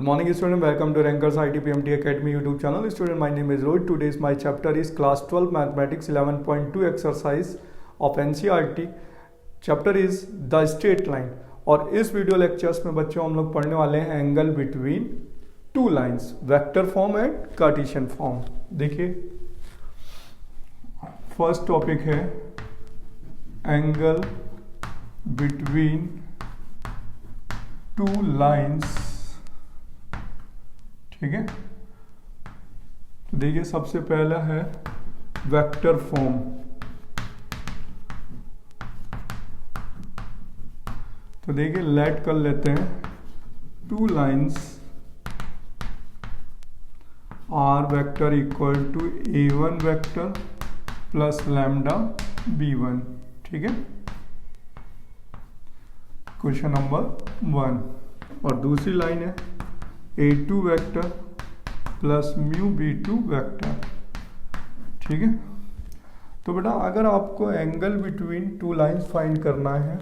Good morning student, welcome to Rankers IT PMT Academy YouTube channel. Student, my name is Rohit. Today's my chapter is class 12 mathematics 11.2 exercise of NCERT. Chapter is the straight line. और इस video lectures में बच्चों हम लोग पढ़ने वाले हैं angle between two lines, vector form and Cartesian form. देखिए फर्स्ट टॉपिक है एंगल बिटवीन टू लाइंस. ठीक है, तो देखिए सबसे पहला है वेक्टर फॉर्म. तो देखिए लेट कर लेते हैं two lines are vector equal to a1 vector plus lambda b1. ठीक है, क्वेश्चन नंबर 1. और दूसरी लाइन है a2 vector plus mu b2 vector. ठीक है, तो बेटा अगर आपको angle between two lines find करना है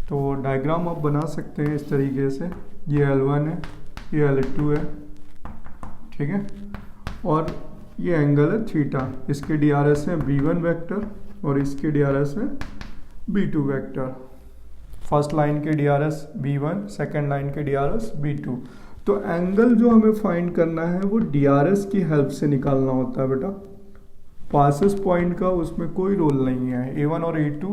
तो डायग्राम आप बना सकते हैं इस तरीके से. ये L1 है, ये L2 है. ठीक है, और ये एंगल है थीटा. इसके DRS है b1 वेक्टर और इसके DRS है b2 वेक्टर. फर्स्ट लाइन के DRS b1, सेकेंड लाइन के DRS b2. तो एंगल जो हमें फाइंड करना है वो DRS की हेल्प से निकालना होता है बेटा. पासेस पॉइंट का उसमें कोई रोल नहीं है. A1 और A2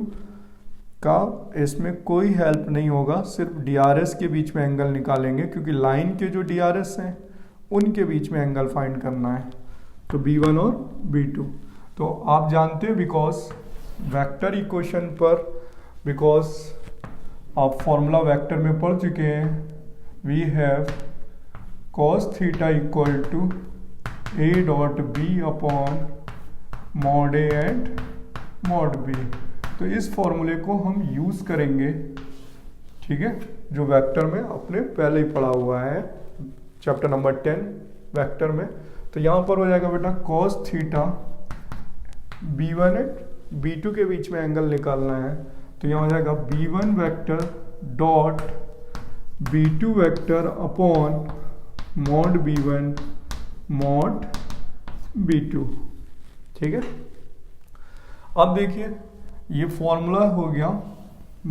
का इसमें कोई हेल्प नहीं होगा, सिर्फ DRS के बीच में एंगल निकालेंगे क्योंकि लाइन के जो DRS हैं उनके बीच में एंगल फाइंड करना है. तो B1 और B2 तो आप जानते हैं बिकॉज वेक्टर इक्वेशन पर, बिकॉज आप फॉर्मूला वेक्टर में पढ़ चुके हैं. We have cos theta equal to a dot B upon mod A and mod B. तो इस फॉर्मूले को हम यूज करेंगे. ठीक है, जो वेक्टर में आपने पहले ही पढ़ा हुआ है चैप्टर नंबर 10 वेक्टर में. तो यहाँ पर हो जाएगा बेटा cos theta b1 and b2 के बीच में एंगल निकालना है. तो यहाँ हो जाएगा b1 vector dot b2 vector upon mod b1 mod b2. ठीक है, अब देखिए ये फॉर्मूला हो गया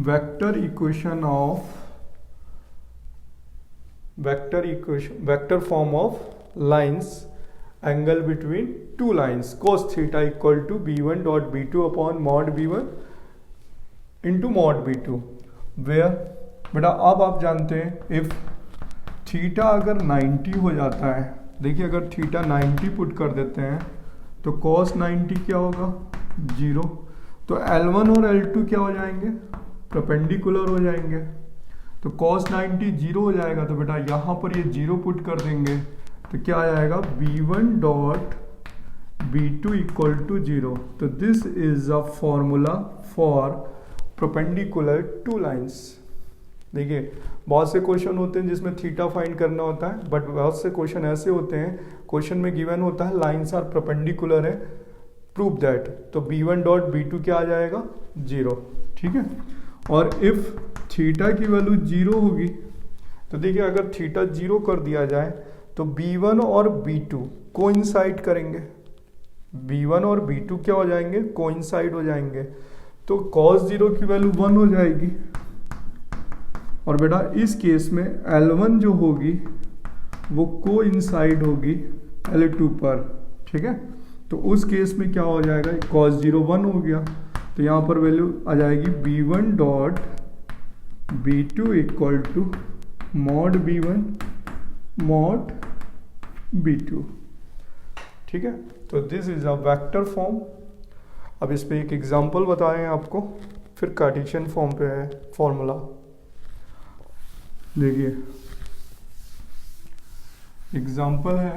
vector equation of vector form of lines angle between two lines. cos theta equal to b1 dot b2 upon mod b1 into mod b2. Where बेटा अब आप जानते हैं इफ थीटा अगर 90 हो जाता है, देखिए अगर थीटा 90 पुट कर देते हैं तो cos 90 क्या होगा 0. तो L1 और L2 क्या हो जाएंगे परपेंडिकुलर हो जाएंगे. तो cos 90 0 हो जाएगा. तो बेटा यहाँ पर ये 0 पुट कर देंगे तो क्या आ जाएगा b1 dot b2 equal to 0. तो this is a formula for perpendicular two lines. देखिए बहुत से क्वेश्चन होते हैं जिसमें थीटा फाइंड करना होता है, बट बहुत से क्वेश्चन ऐसे होते हैं क्वेश्चन में गिवन होता है लाइंस आर परपेंडिकुलर है, प्रूव दैट. तो b1 डॉट b2 क्या आ जाएगा 0. ठीक है, और इफ थीटा की वैल्यू 0 होगी तो देखिए अगर थीटा 0 कर दिया जाए तो b1 और b2 कोइंसाइड करेंगे. b1 और b2 क्या हो जाएंगे कोइंसाइड हो जाएंगे. तो cos 0 की वैल्यू 1 हो जाएगी. और बेटा इस केस में L1 जो होगी वो कोइंसाइड होगी L2 पर. ठीक है, तो उस केस में क्या हो जाएगा cos 0 1 हो गया. तो यहाँ पर वैल्यू आ जाएगी b1 dot b2 equal to mod b1 mod b2. ठीक है, तो this is a vector form. अब इस पे एक एग्जांपल बता रहे हैं आपको, फिर कार्टेशियन फॉर्म पे है फॉर्मूला. देखिए एग्जांपल है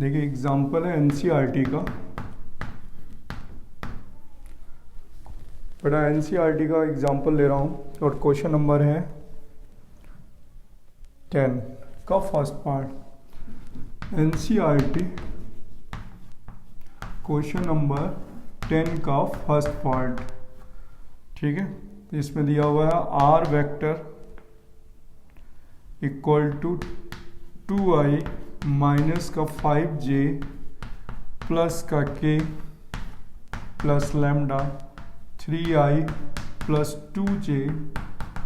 एग्जांपल है NCERT का. बड़ा NCERT का एग्जांपल ले रहा हूँ और क्वेश्चन नंबर है 10 का first part. NCERT question number 10 का फर्स्ट पार्ट, ठीक है। तो इसमें दिया हुआ है r vector equal to 2i minus का 5j प्लस का k plus lambda 3i plus 2j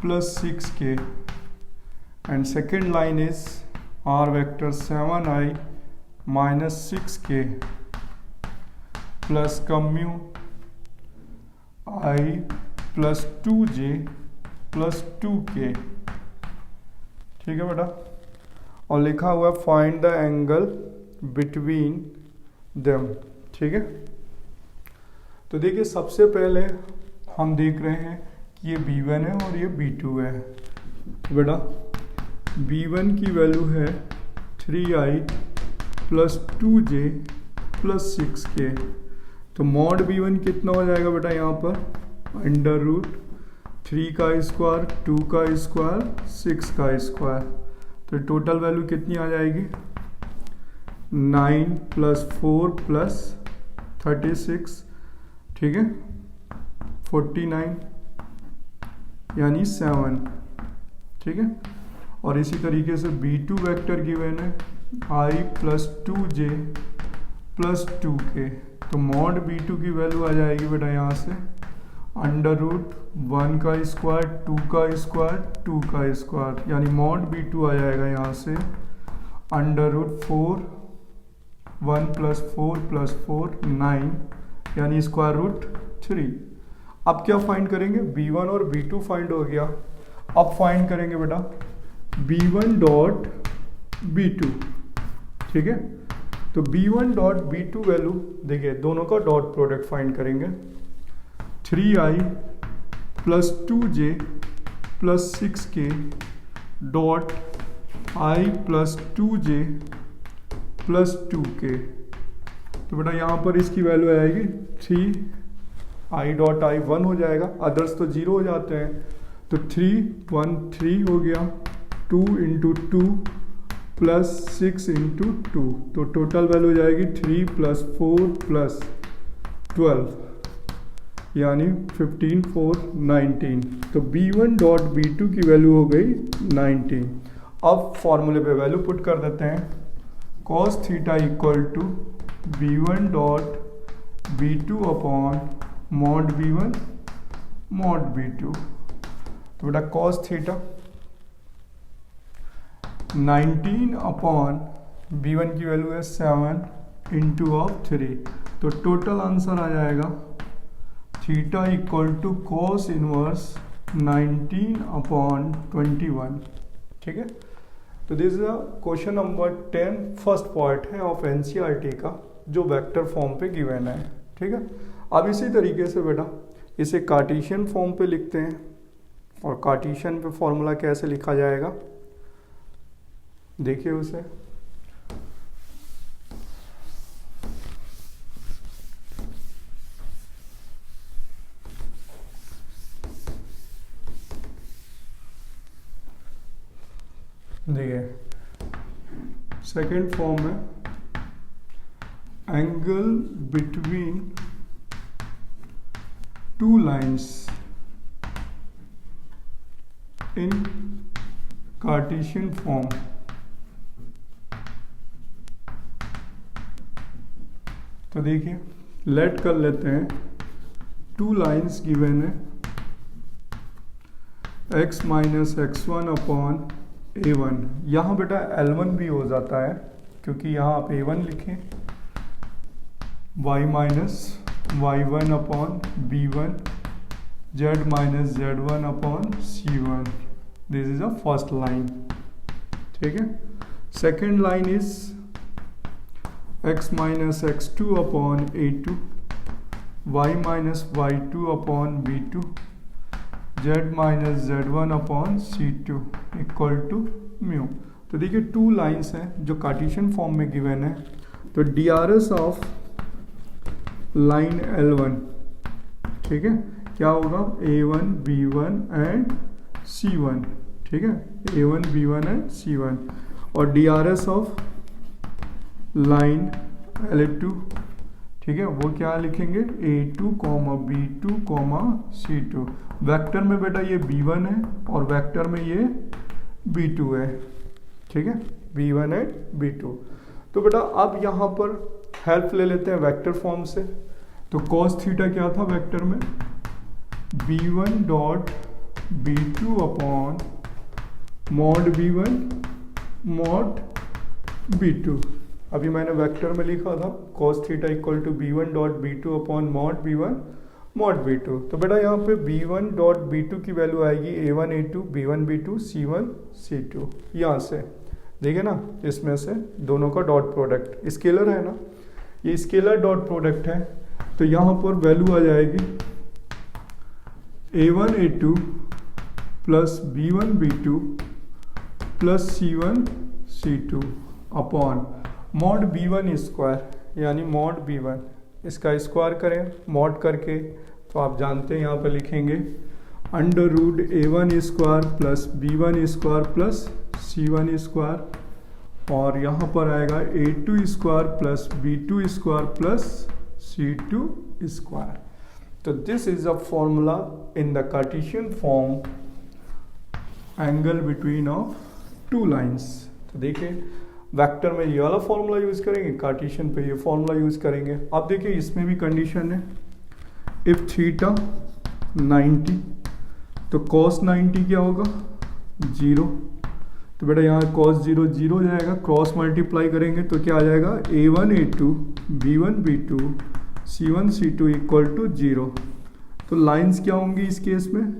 plus 6k, and second line is r vector 7i minus 6k plus का mu i plus 2j plus 2k, ठीक है बेटा। और लिखा हुआ है find the angle between them, ठीक है। तो देखिए सबसे पहले हम देख रहे हैं कि ये B1 है और ये B2 है। तो बेटा B1 की वैल्यू है 3i plus 2j plus 6k, तो मॉड B1 कितना हो जाएगा बेटा यहाँ पर अंडर रूट 3 का स्क्वायर 2 का स्क्वायर 6 का स्क्वायर, तो टोटल वैल्यू कितनी आ जाएगी 9 प्लस 4 प्लस 36, ठीक है 49 यानी 7, ठीक है। और इसी तरीके से B2 वेक्टर गिवन है i plus 2j plus 2k, तो मॉड B2 की वैल्यू आ जाएगी बेटा यहाँ से अंडर रूट 1 का स्क्वायर 2 का स्क्वायर 2 का स्क्वायर, यानी मॉड B2 आ जाएगा यहाँ से अंडर रूट 4 1 प्लस 4 9 यानी स्क्वायर रूट 3। अब क्या फाइंड करेंगे, B1 और B2 फाइंड हो गया, अब फाइंड करेंगे बेटा B1 डॉट B2, ठीक है। तो B1 डॉट B2 वैल्यू देखिए दोनों का डॉट प्रोडक्ट फाइंड करेंगे 3i plus 2j plus 6k dot i plus 2j plus 2k, तो बेटा यहाँ पर इसकी वैल्यू आएगी 3i डॉट i 1 हो जाएगा, अदर्स तो 0 हो जाते हैं, तो 3 1 3 हो गया 2 इंटू 2 प्लस 6 इंटू 2, तो टोटल वैल्यू हो जाएगी 3 प्लस 4 प्लस 12 यानी 15 4 19, तो B1 डॉट B2 की वैल्यू हो गई 19। अब फॉर्मूले पे वैल्यू पुट कर देते हैं cos theta equal to B1 dot B2 upon mod B1 mod B2, तो बेटा cos थीटा 19 अपॉन B1 की वैल्यू है 7 इंटू ऑफ 3, तो टोटल आंसर आ जाएगा theta equal to cos inverse 19 upon 21, ठीक है। तो this is a question number 10 first part है ऑफ NCERT का, जो वेक्टर फॉर्म पे गिवन है, ठीक है। अब इसी तरीके से बेटा इसे कार्टेशियन फॉर्म पे लिखते हैं, और कार्टेशियन पे फॉर्मूला कैसे लिखा जाएगा देखिए उसे। देखिए सेकेंड फॉर्म में angle between two lines in Cartesian form, तो देखिए लेट कर लेते हैं टू लाइंस गिवन है x minus x1 upon a1, यहाँ बेटा L1 भी हो जाता है क्योंकि यहाँ आप a1 लिखें, y minus y1 upon b1 z minus z1 upon c1, this is a first line, ठीक है। Second line is x minus x2 upon a2 y minus y2 upon b2 z minus z1 upon c2 equal to mu. तो देखिए two lines हैं जो Cartesian form में given है, तो DRS of line L1, ठीक है, क्या होगा A1 B1 एंड C1, ठीक है, A1 B1 एंड C1, और DRS ऑफ लाइन L2, ठीक है, वो क्या लिखेंगे A2, B2, C2। वेक्टर में बेटा ये B1 है और वेक्टर में ये B2 है, ठीक है, B1 एंड B2। तो बेटा अब यहाँ पर हेल्प ले लेते हैं वेक्टर फॉर्म से। तो cos थीटा क्या था वेक्टर में, B1 dot B2 upon mod B1 mod B2। अभी मैंने वेक्टर में लिखा था cos theta equal to B1 dot B2 upon mod B1 mod B2। तो बेटा यहाँ पे B1 डॉट B2 की वैल्यू आएगी A1 A2 B1 B2 C1 C2। यहाँ से देखिए ना, इसमें से दोनों का डॉट प्रोडक्ट स्केलर है ना, ये स्केलर डॉट प्रोडक्ट है। तो यहाँ पर वैल्यू आ जाएगी A1 A2 plus B1 B2 plus C1 C2 upon mod B1 square, यानी मॉड B1, इसका स्क्वायर करें मॉड करके तो आप जानते हैं यहाँ पर लिखेंगे under root A1 square plus B1 square plus C1 square, और यहाँ पर आएगा A2 square plus B2 square plus C2 square. तो this is a formula in the cartesian form angle between of two lines. तो देखिए vector में ये वाला फॉर्मूला यूज करेंगे, कार्टेशियन पे ये फॉर्मूला यूज करेंगे। अब देखिए इसमें भी कंडीशन है, इफ थीटा 90 तो cos 90 क्या होगा 0। तो बेटा यहाँ cos 0 0 हो जाएगा, क्रॉस मल्टीप्लाई करेंगे तो क्या आ जाएगा A1 A2 B1 B2 C1 C2 equal to 0। तो लाइंस क्या होंगी इस केस में,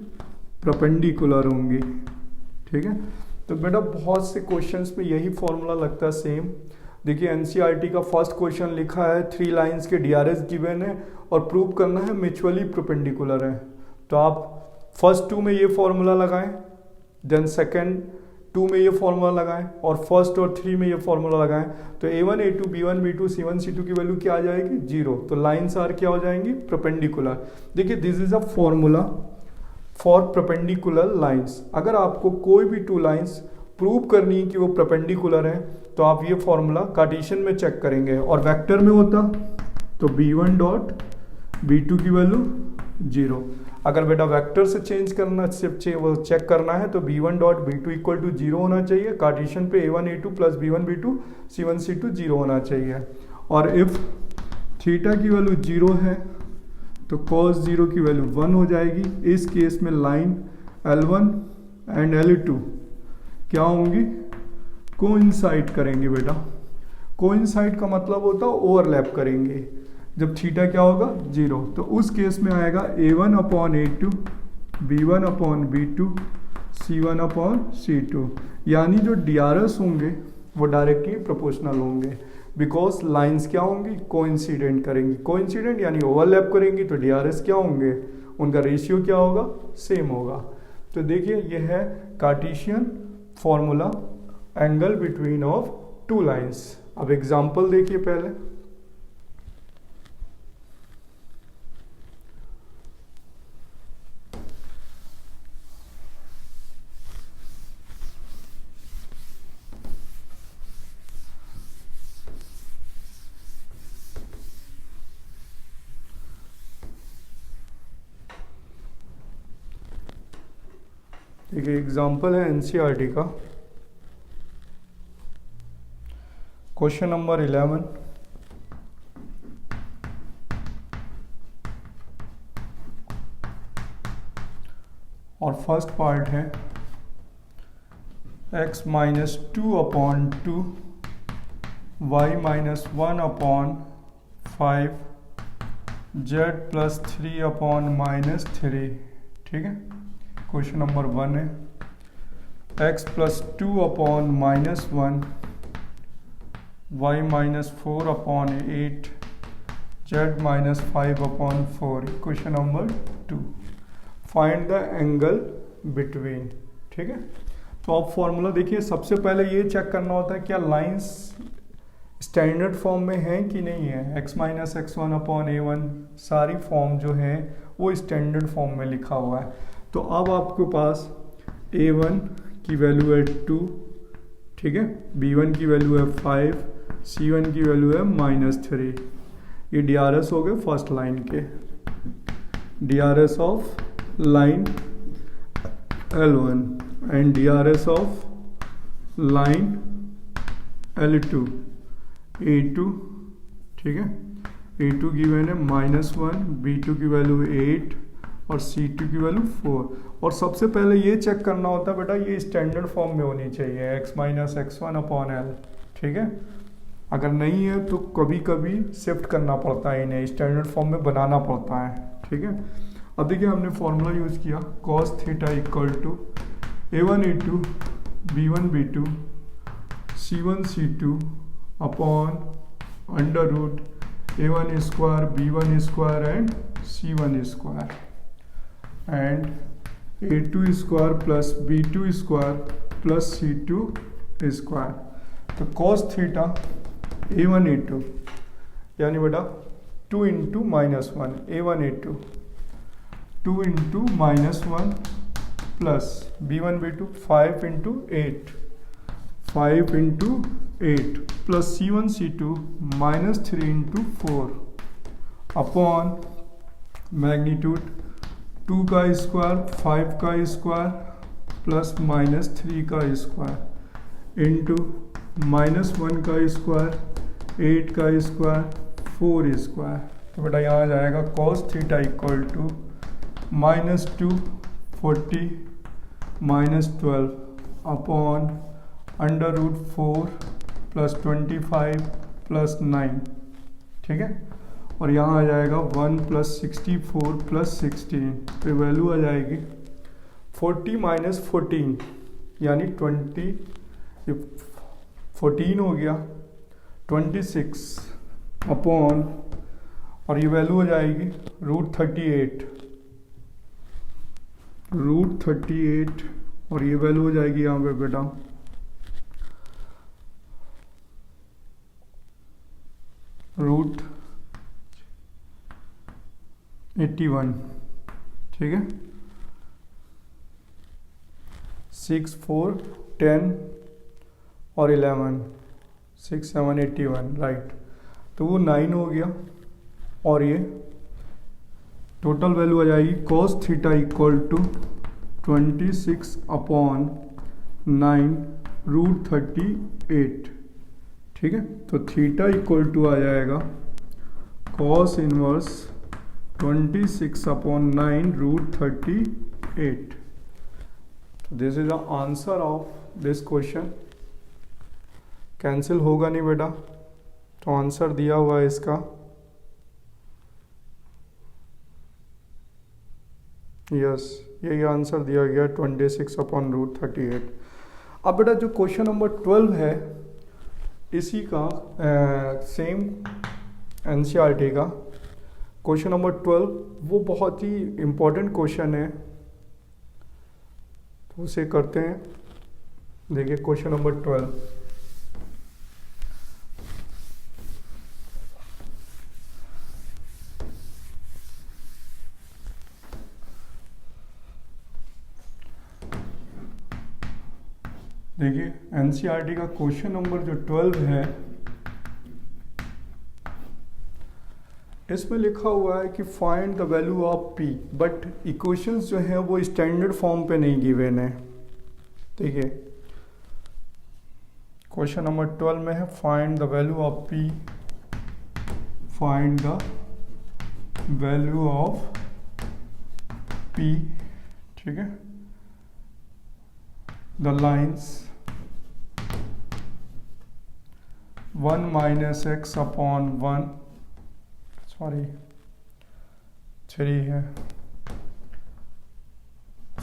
परपेंडिकुलर होंगी, ठीक है। तो बेटा बहुत से क्वेश्चंस में यही फॉर्मूला लगता है सेम। देखिए एनसीईआरटी का फर्स्ट क्वेश्चन लिखा है 3 लाइंस के डीआरएस गिवन है और प्रूव करना है म्यूचुअली परपेंडिकुलर है। तो आप फर्स्ट 2 में ये फॉर्मूला लगाएं, देन सेकंड 2 में ये फॉर्मूला लगाएं और फर्स्ट और 3 में ये फॉर्मूला लगाएं। तो A1 A2 B1 B2 C1 C2 की वैल्यू क्या आ जाएगी 0। तो लाइंस आर क्या हो जाएंगी परपेंडिकुलर। देखिए this is a formula for perpendicular lines. अगर आपको कोई भी 2 लाइंस प्रूव करनी है कि वो परपेंडिकुलर है तो आप ये फॉर्मूला कार्टेशियन में चेक करेंगे, और वेक्टर में होता तो B1 डॉट B2 की वैल्यू 0। अगर बेटा वेक्टर से चेंज करना वो चेक करना है तो B1 dot B2 equal to 0 होना चाहिए। कार्टेशियन पे A1 A2 plus B1 B2 C1 C2 0 होना चाहिए। और इफ थीटा की वैल्यू 0 है तो cos 0 की वैल्यू 1 हो जाएगी। इस केस में लाइन L1 एंड L2 क्या होंगी, कोइंसाइड करेंगे बेटा। कोइंसाइड का मतलब होता है ओवरलैप करेंगे। जब थीटा क्या होगा 0, तो उस केस में आएगा A1 upon A2 B1 upon B2 C1 upon C2, यानी जो DRS होंगे वो डायरेक्टली प्रोपोर्शनल होंगे, बिकॉज लाइंस क्या होंगी कोइंसिडेंट करेंगी। कोइंसिडेंट यानी ओवरलैप करेंगी तो DRS क्या होंगे, उनका रेशियो क्या होगा सेम होगा। तो देखिए यह है Cartesian formula angle between of 2 lines. अब एग्जांपल देखिए पहले। एक एग्जाम्पल है एनसीईआरटी का, क्वेश्चन नंबर 11। और फर्स्ट पार्ट है x minus 2 upon 2 y minus 1 upon 5 z plus 3 upon minus 3, ठीक है। क्वेश्चन नंबर 1 है x plus 2 upon minus 1 y minus 4 upon 8 z minus 5 upon 4। Question number 2, find the angle between, ठीक है। तो आप formula देखिए, सबसे पहले ये चेक करना होता है क्या लाइंस स्टैंडर्ड फॉर्म में है कि नहीं है। x minus x1 upon a1 सारी फॉर्म जो है वो स्टैंडर्ड फॉर्म में लिखा हुआ है। तो अब आपके पास a1 की वैल्यू है 2, ठीक है, b1 की वैल्यू है 5, c1 की वैल्यू है -3। ये डी आर एस हो गए फर्स्ट लाइन के, D R S of line L1 and D R S of line L2 A2, ठीक है। A2 की वैल्यू -1, B2 की वैल्यू 8 और C2 की वैल्यू 4। और सबसे पहले ये चेक करना होता है बेटा ये स्टैंडर्ड फॉर्म में होनी चाहिए x minus x1 upon L, ठीक है। अगर नहीं है तो कभी कभी शिफ्ट करना पड़ता है, इन्हें स्टैंडर्ड फॉर्म में बनाना पड़ता है, ठीक है। अब देखिए हमने फॉर्मूला यूज़ किया cos theta equal to A1 A2 B1 B2 C1 C2 upon under root A1 square B1 square and C1 square and A2 square plus B2 square plus C2 square. तो cos theta A1 A2 यानी बेटा 2 into -1 A1 A2 2 into -1 plus B1 B2 5 into 8 5 into 8 plus C1 C2 -3 into 4 upon magnitude 2 का square 5 का square plus -3 का square into -1 का square 8 का square 4 square. तो बेटा यहाँ आ जाएगा cos theta equal to -2 40 -12 upon under root 4 plus 25 plus 9, ठीक है। और यहाँ आ जाएगा 1 प्लस 64 प्लस 16, तो वैल्यू आ जाएगी 40 माइनस 14 यानी 14 हो गया 26 अपॉन और ये वैल्यू हो जाएगी रूट 38 और ये वैल्यू हो जाएगी यहाँ पे बेटा रूट 81, ठीक है। 6 4 10 और 11 6 7 81 राइट। तो वो 9 हो गया और ये टोटल वैल्यू आ जाएगी cos theta equal to 26 upon 9 root 38, ठीक है। तो थीटा इक्वल टू आ जाएगा cos inverse 26 upon 9 root 38। This is the answer of this question. Cancel होगा नहीं बेटा, तो आंसर दिया हुआ है इसका यस, यही आंसर दिया गया 26 अपॉन रूट 38। अब बेटा जो क्वेश्चन नंबर 12 है इसी का सेम एनसीईआरटी का क्वेश्चन नंबर 12, वो बहुत ही इम्पोर्टेंट क्वेश्चन है, तो उसे करते हैं। देखिए क्वेश्चन नंबर 12, देखिए एनसीईआरटी का क्वेश्चन नंबर जो 12 है इसमें लिखा हुआ है कि find the value of P, but equations जो है वो स्टैंडर्ड फॉर्म पे नहीं गिवन है। ठीक है, क्वेश्चन नंबर 12 में है find the value of p, find the value of p, ठीक है। The lines 1 minus x upon 1, sorry 3 है,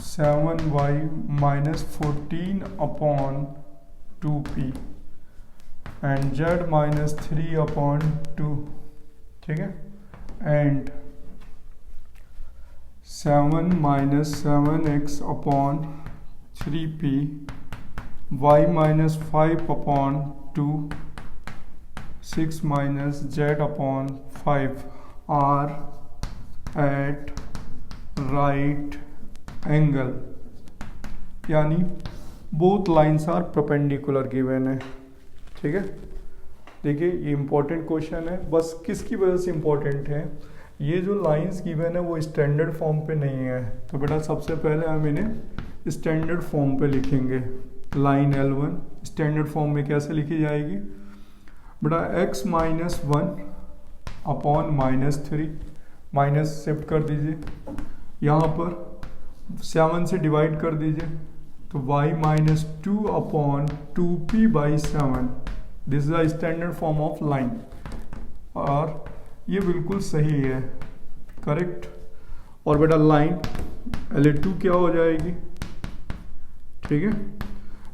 7y minus 14 upon 2p and z minus 3 upon 2, ठीक है, and 7 minus 7x upon 3p, y minus 5 upon 2, 6 minus z upon 5 are at right angle, यानी both lines are perpendicular given है, ठीक है। देखिए ये important question है, बस किसकी वजह से इंपॉर्टेंट है, ये जो लाइंस गिवन है वो स्टैंडर्ड फॉर्म पे नहीं है। तो बेटा सबसे पहले हम इन्हें स्टैंडर्ड फॉर्म पे लिखेंगे। लाइन L1 स्टैंडर्ड फॉर्म में कैसे लिखी जाएगी बेटा, x minus 1 upon minus 3, minus shift कर दीजिए, यहाँ पर 7 से डिवाइड कर दीजिए, तो y minus 2 upon 2p by 7, this is a standard form of line, और ये बिल्कुल सही है, करेक्ट। और बेटा लाइन LA2 क्या हो जाएगी, ठीक है,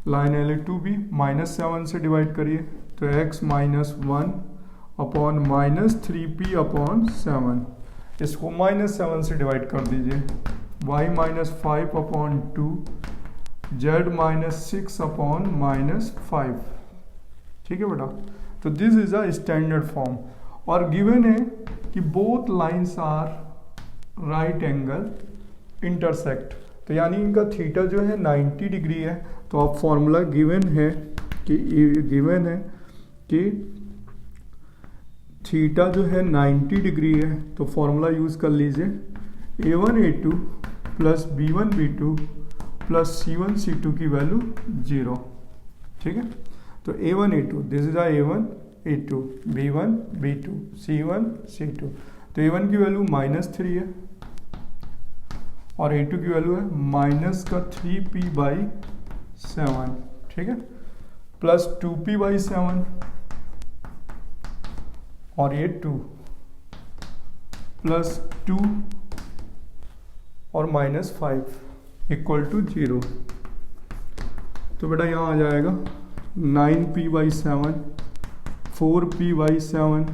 लाइन LA2 भी माइनस 7 से डिवाइड करिए, तो x minus 1 upon minus 3p upon 7, इसको माइनस 7 से डिवाइड कर दीजिए, y minus 5 upon 2, z minus 6 upon minus 5, ठीक है बेटा। तो this is a standard form, और गिवन है कि both lines are right angle intersect, तो यानी इनका थीटा जो है 90 डिग्री है। तो आप फॉर्मूला गिवन है कि थीटा जो है 90 डिग्री है, तो फॉर्मूला यूज कर लीजिए A1A2 plus B1B2 plus C1C2 की वैल्यू 0, ठीक है। तो A1A2 this is A1A2, B1B2, C1C2, तो A1 की वैल्यू माइनस 3 है और A2 की वैल्यू है माइनस का 3p बाई 7, ठीक है, प्लस 2p बाई 7, और ये 2 प्लस 2 और माइनस 5 इक्वल टू 0। तो बेटा यहाँ आ जाएगा 9p by 7, 4p by 7,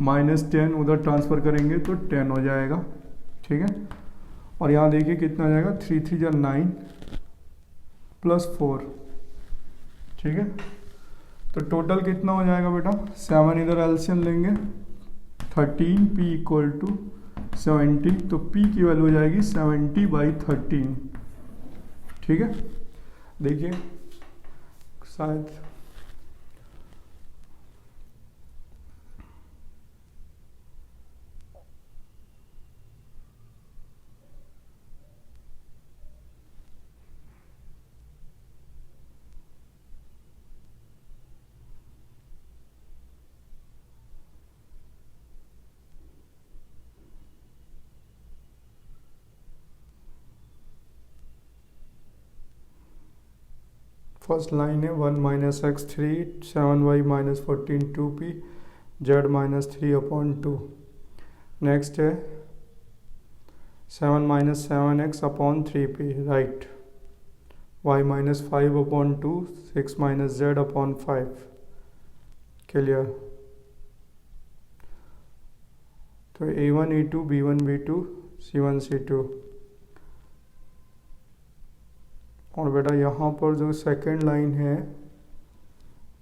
minus 10 उधर ट्रांसफ़र करेंगे तो 10 हो जाएगा, ठीक है। और यहाँ देखिए कितना आ जाएगा, 3 3 जा 9 प्लस 4, ठीक है। तो टोटल कितना हो जाएगा बेटा, 7 इधर एलसीएम लेंगे, 13p इक्वल टू 70, तो p की वैल्यू हो जाएगी 70 बाई 13, ठीक है। देखिए शायद फर्स्ट लाइन है 1 minus x 3, 7y minus 14 2p, z minus 3 upon 2। Next है 7 minus 7x upon 3p, right, y minus 5 upon 2, 6 minus z upon 5, clear. तो A1 A2 B1 B2 C1 C2, और बेटा यहाँ पर जो सेकेंड लाइन है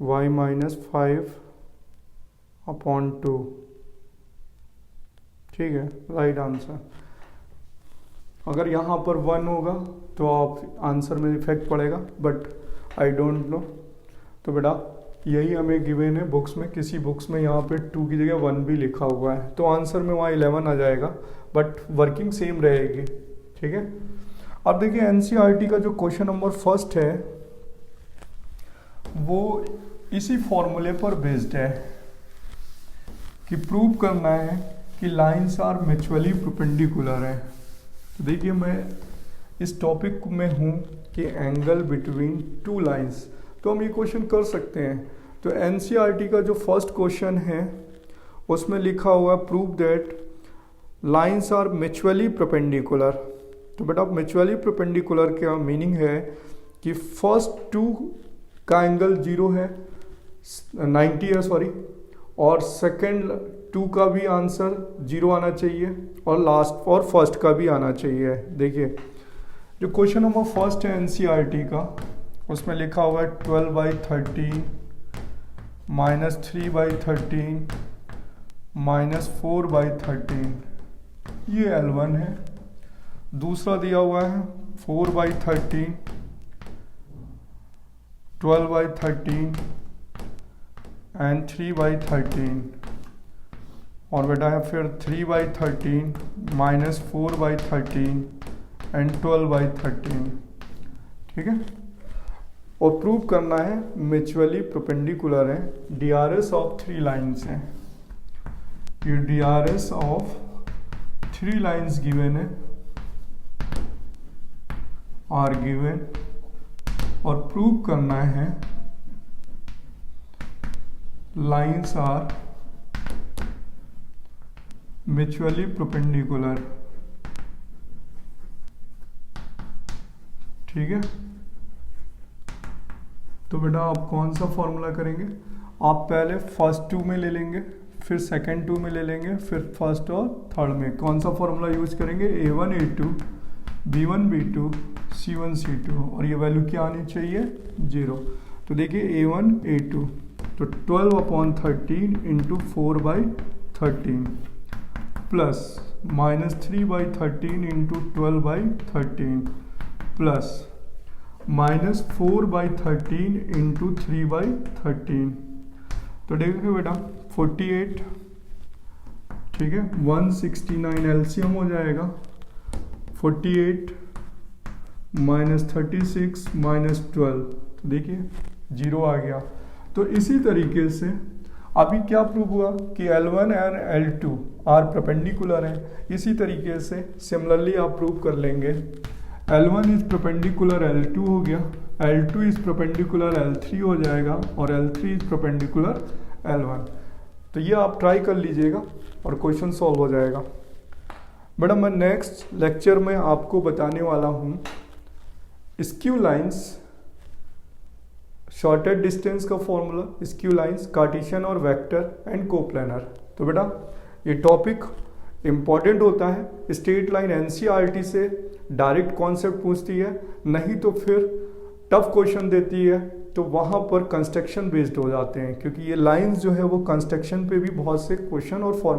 y minus 5 upon 2, ठीक है, राइट आंसर। अगर यहाँ पर 1 होगा तो आप आंसर में इफेक्ट पड़ेगा, बट आई डोंट नो। तो बेटा यही हमें गिवन है बुक्स में, किसी बुक्स में यहाँ पे 2 की जगह 1 भी लिखा हुआ है, तो आंसर में वहाँ 11 आ जाएगा, बट वर्किंग सेम रहेगी, ठीक है। अब देखिए एनसीईआरटी का जो क्वेश्चन नंबर फर्स्ट है वो इसी फॉर्मूले पर बेस्ड है कि प्रूव करना है कि लाइंस आर म्यूचुअली परपेंडिकुलर है। तो देखिए मैं इस टॉपिक में हूँ कि एंगल बिटवीन टू लाइंस, तो हम ये क्वेश्चन कर सकते हैं। तो एनसीईआरटी का जो फर्स्ट क्वेश्चन है उसमें लिखा हुआ है prove that lines are mutually perpendicular. तो बेटा म्यूचुअली परपेंडिकुलर का मीनिंग है कि फर्स्ट 2 का एंगल 0 है, 90 है सॉरी, और सेकंड 2 का भी आंसर 0 आना चाहिए, और लास्ट और फर्स्ट का भी आना चाहिए। देखिए जो क्वेश्चन नंबर फर्स्ट है एनसीईआरटी का, उसमें लिखा हुआ है 12 by 13 minus 3 by 13 minus 4 by 13, ये L1 है। दूसरा दिया हुआ है 4 बाई 13, 12 बाई 13 एंड 3/13, और बेटा है फिर 3/13 माइनस 4/13 एंड 12/13, ठीक है। और प्रूव करना है म्यूचुअली परपेंडिकुलर है, DRS ऑफ 3 लाइन्स हैं, ये DRS ऑफ 3 लाइन्स गिवन है, आर गिवन, और प्रूव करना है लाइन्स आर म्यूचुअली परपेंडिकुलर, ठीक है। तो बेटा आप कौन सा फॉर्मूला करेंगे, आप पहले फर्स्ट 2 में ले लेंगे, फिर सेकंड 2 में ले लेंगे, फिर फर्स्ट और थर्ड में कौन सा फॉर्मूला यूज करेंगे, A1 A2 B1 B2 C1 C2, और ये वैल्यू क्या आनी चाहिए 0। तो देखिए A1 A2 तो 12/13 into 4/13 plus minus 3/13 into 12/13 plus minus 4/13 into 3/13, तो देखिए बेटा 48, ठीक है, 169 एलसीएम हो जाएगा, 48 माइनस 36 माइनस 12, तो देखिए 0 आ गया। तो इसी तरीके से अभी क्या प्रूव हुआ कि L1 and L2 are perpendicular हैं, इसी तरीके से सिमिलरली आप प्रूव कर लेंगे L1 इज परपेंडिकुलर L2 हो गया, L2 इज परपेंडिकुलर L3 हो जाएगा, और L3 इज परपेंडिकुलर L1। तो ये आप ट्राई कर लीजिएगा और क्वेश्चन सॉल्व हो जाएगा। मैडम मैं नेक्स्ट लेक्चर में आपको बताने वाला हूँ स्क्यू लाइंस, शॉर्टेड डिस्टेंस का फॉर्मूला, स्क्यू लाइंस, कार्टेशियन और वेक्टर एंड कोप्लानर। तो बेटा ये टॉपिक इम्पॉर्टेंट होता है, स्ट्रेट लाइन NCERT से डायरेक्ट कॉन्सेप्ट पूछती है, नहीं तो फिर टफ क्वेश्चन देती है, तो वहाँ पर कंस्ट्रक्शन बेस्ड हो जाते हैं, क्योंकि ये लाइंस जो है वो कंस्ट्रक्शन पे भी बहुत से क्वेश्चन और फॉर्मूला